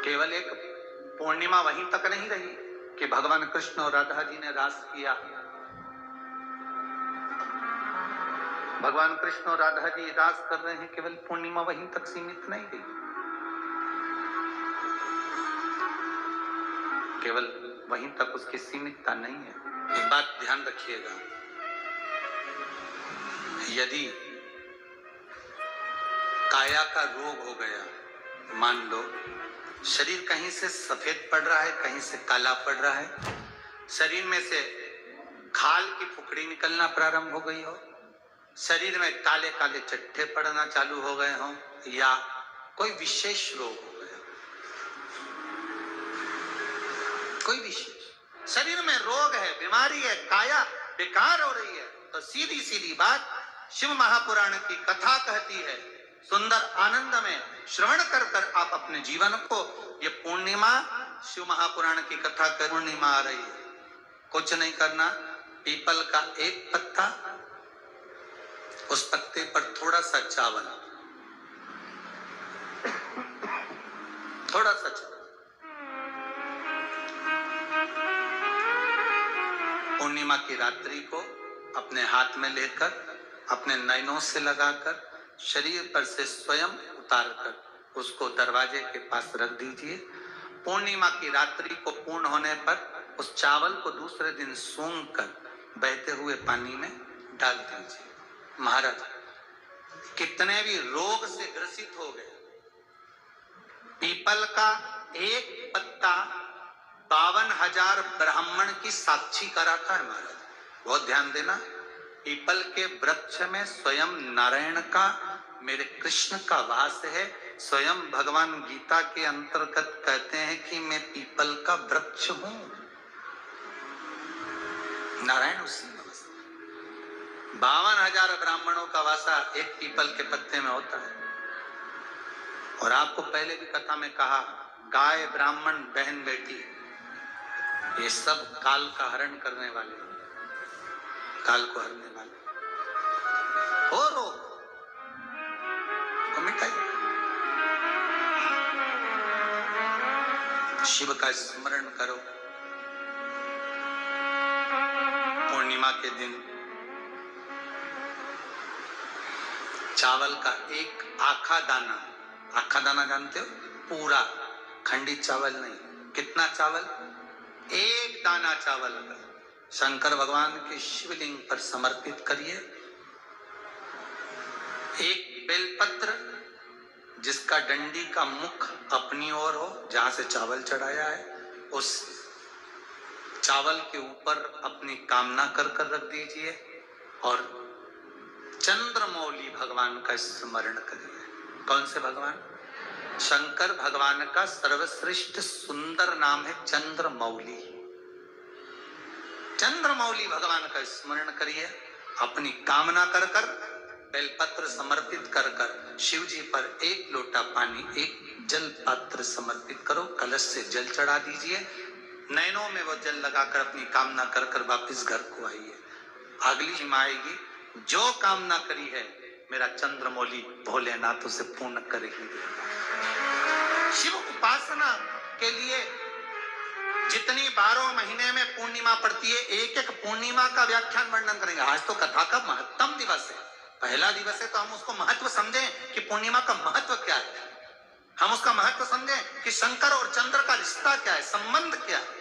केवल एक पूर्णिमा वहीं तक नहीं रही कि भगवान कृष्ण और राधा जी ने रास किया। भगवान कृष्ण और राधा जी रास कर रहे हैं, केवल पूर्णिमा वहीं तक सीमित नहीं रही। केवल वहीं तक उसकी सीमितता नहीं है। एक बात ध्यान रखिएगा, यदि काया का रोग हो गया, मान लो शरीर कहीं से सफेद पड़ रहा है, कहीं से काला पड़ रहा है, शरीर में से खाल की फुकड़ी निकलना प्रारंभ हो गई हो, शरीर में काले काले चट्टे पड़ना चालू हो गए हों, या कोई विशेष रोग हो गया, कोई विशेष शरीर में रोग है, बीमारी है, काया बेकार हो रही है, तो सीधी सीधी बात शिव महापुराण की कथा कहती है, सुंदर आनंद में श्रवण कर कर आप अपने जीवन को, ये पूर्णिमा शिव महापुराण की कथा कर पूर्णिमा आ रही है, कुछ नहीं करना, पीपल का एक पत्ता, उस पत्ते पर थोड़ा सा चावल, थोड़ा सा चावल, पूर्णिमा की रात्रि को अपने हाथ में लेकर, अपने नयनों से लगाकर, शरीर पर से स्वयं उतारकर उसको दरवाजे के पास रख दीजिए। पूर्णिमा की रात्रि को पूर्ण होने पर उस चावल को दूसरे दिन सूंघ कर बहते हुए पानी में डाल दीजिए। महाराज कितने भी रोग से ग्रसित हो गए, पीपल का एक पत्ता 52,000 ब्राह्मण की साक्षी कराता है। महाराज बहुत ध्यान देना, पीपल के वृक्ष में स्वयं नारायण का, मेरे कृष्ण का वास है। स्वयं भगवान गीता के अंतर्गत कहते हैं कि मैं पीपल का वृक्ष हूं, नारायण उसी में बसता है। 52,000 ब्राह्मणों का वासा एक पीपल के पत्ते में होता है। और आपको पहले भी कथा में कहा, गाय, ब्राह्मण, बहन, बेटी, ये सब काल का हरण करने वाले, काल को हरने वाले हो, रोग को मिटाइए। शिव का स्मरण करो। पूर्णिमा के दिन चावल का एक आखा दाना जानते हो, पूरा, खंडित चावल नहीं, कितना चावल, एक दाना चावल अगर शंकर भगवान के शिवलिंग पर समर्पित करिए, एक बेलपत्र जिसका डंडी का मुख अपनी ओर हो, जहां से चावल चढ़ाया है, उस चावल के ऊपर अपनी कामना कर कर रख दीजिए और चंद्रमौली भगवान का स्मरण करिए। कौन से भगवान? शंकर भगवान का सर्वश्रेष्ठ सुंदर नाम है चंद्रमौली। चंद्रमौली भगवान का स्मरण करिए, अपनी कामना कर कर, बेलपत्र समर्पित कर कर शिव जी पर एक लोटा पानी, एक जल पात्र समर्पित करो, कलश से जल चढ़ा दीजिए, नैनों में वो जल लगाकर अपनी कामना कर कर वापिस घर को आइए। अगली हिमा आएगी, जो कामना करी है मेरा चंद्रमौली भोलेनाथ उसे पूर्ण करेगी। शिव उपासना के लिए जितनी 12 महीने में पूर्णिमा पड़ती है, एक एक पूर्णिमा का व्याख्यान वर्णन करेंगे। आज तो कथा का महत्तम दिवस है, पहला दिवस है, तो हम उसको महत्व समझें कि पूर्णिमा का महत्व क्या है, हम उसका महत्व समझें कि शंकर और चंद्र का रिश्ता क्या है, संबंध क्या है।